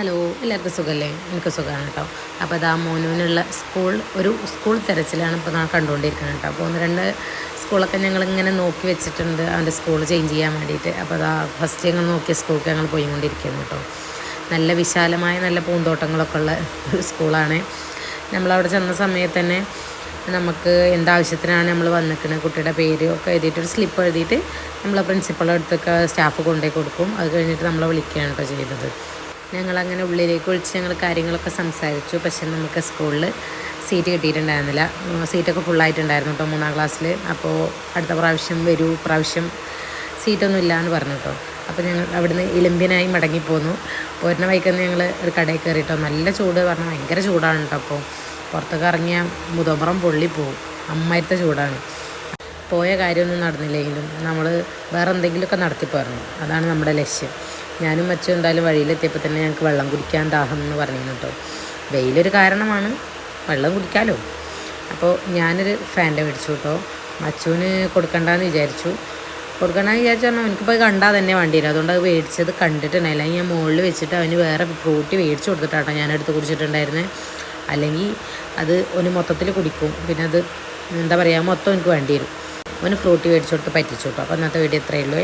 Hello, എല്ലാവർക്കും സുഖമല്ലേ? എനിക്ക് സുഖമാണ് കേട്ടോ. അപ്പോൾ അതാ മോനുവിനുള്ള ഒരു സ്കൂൾ തിരച്ചിലാണ് ഇപ്പോൾ ഞാൻ കണ്ടുകൊണ്ടിരിക്കുന്നത് കേട്ടോ. അപ്പോൾ ഒന്ന് രണ്ട് സ്കൂളൊക്കെ ഞങ്ങളിങ്ങനെ നോക്കി വെച്ചിട്ടുണ്ട് അവൻ്റെ സ്കൂൾ ചേഞ്ച് ചെയ്യാൻ വേണ്ടിയിട്ട്. അപ്പോൾ അതാ ഫസ്റ്റ് ഞങ്ങൾ നോക്കിയ സ്കൂൾക്ക് ഞങ്ങൾ പോയിക്കൊണ്ടിരിക്കുന്നു കേട്ടോ. നല്ല വിശാലമായ നല്ല പൂന്തോട്ടങ്ങളൊക്കെ ഉള്ള ഒരു സ്കൂളാണ്. നമ്മളവിടെ ചെന്ന സമയത്ത് തന്നെ നമുക്ക് എന്താവശ്യത്തിനാണ് നമ്മൾ വന്നിരിക്കുന്നത് കുട്ടിയുടെ പേര് ഒക്കെ എഴുതിയിട്ട് ഒരു സ്ലിപ്പ് എഴുതിയിട്ട് നമ്മളെ പ്രിൻസിപ്പളുടെ അടുത്തൊക്കെ സ്റ്റാഫ് കൊണ്ടുപോയി കൊടുക്കും. അത് കഴിഞ്ഞിട്ട് നമ്മളെ വിളിക്കുകയാണ് കേട്ടോ ചെയ്തത്. ഞങ്ങളങ്ങനെ ഉള്ളിലേക്ക് വിളിച്ച് ഞങ്ങൾ കാര്യങ്ങളൊക്കെ സംസാരിച്ചു. പക്ഷെ നമുക്ക് സ്കൂളിൽ സീറ്റ് കിട്ടിയിട്ടുണ്ടായിരുന്നില്ല. സീറ്റൊക്കെ ഫുള്ളായിട്ടുണ്ടായിരുന്നു കേട്ടോ 3-ാം ക്ലാസ്സിൽ. അപ്പോൾ അടുത്ത പ്രാവശ്യം പ്രാവശ്യം സീറ്റൊന്നും ഇല്ല എന്ന് പറഞ്ഞു കേട്ടോ. അപ്പോൾ ഞങ്ങൾ അവിടുന്ന് ഇളിമ്പ്യനായി മടങ്ങിപ്പോന്നു. പോരുന്ന വൈക്കുന്ന ഞങ്ങൾ ഒരു കടയിൽ കയറിയിട്ടോ. നല്ല ചൂട് പറഞ്ഞാൽ ഭയങ്കര ചൂടാണ് കേട്ടോ. അപ്പോൾ പുറത്തൊക്കെ ഇറങ്ങിയാൽ മുതമ്പുറം പൊള്ളിപ്പോവും, അമ്മായിരത്തെ ചൂടാണ്. പോയ കാര്യമൊന്നും നടന്നില്ലെങ്കിലും നമ്മൾ വേറെ എന്തെങ്കിലുമൊക്കെ നടത്തിപ്പോയിരുന്നു. അതാണ് നമ്മുടെ ലക്ഷ്യം. ഞാനും മച്ചും എന്തായാലും വഴിയിലെത്തിയപ്പോൾ തന്നെ ഞങ്ങൾക്ക് വെള്ളം കുടിക്കാൻ ദാഹം എന്ന് പറഞ്ഞു കേട്ടോ. വെയിലൊരു കാരണമാണ്, വെള്ളം കുടിക്കാമല്ലോ. അപ്പോൾ ഞാനൊരു ഫാൻ്റെ മേടിച്ചു കേട്ടോ. മച്ചുവിന് കൊടുക്കണ്ടെന്ന് വിചാരിച്ചു. കൊടുക്കണ്ടെന്ന് പറഞ്ഞാൽ എനിക്കിപ്പോൾ കണ്ടാൽ തന്നെ വണ്ടി വരും. അതുകൊണ്ട് അത് മേടിച്ചത് കണ്ടിട്ടുണ്ടായില്ല. ഞാൻ മുകളിൽ വെച്ചിട്ട് അവന് വേറെ ഫ്രൂട്ടി മേടിച്ച് കൊടുത്തിട്ടാട്ടോ ഞാനെടുത്ത് കുടിച്ചിട്ടുണ്ടായിരുന്നത്. അല്ലെങ്കിൽ അത് ഒന്ന് മൊത്തത്തിൽ കുടിക്കും. പിന്നെ അത് എന്താ പറയുക, മൊത്തം എനിക്ക് വേണ്ടി വരും. അവന് ഫ്രൂട്ടി മേടിച്ചു കൊടുത്ത് പറ്റിച്ചു കേട്ടോ. അപ്പോൾ ഇന്നത്തെ വീഡിയോ ഇത്രയേ ഉള്ളൂ.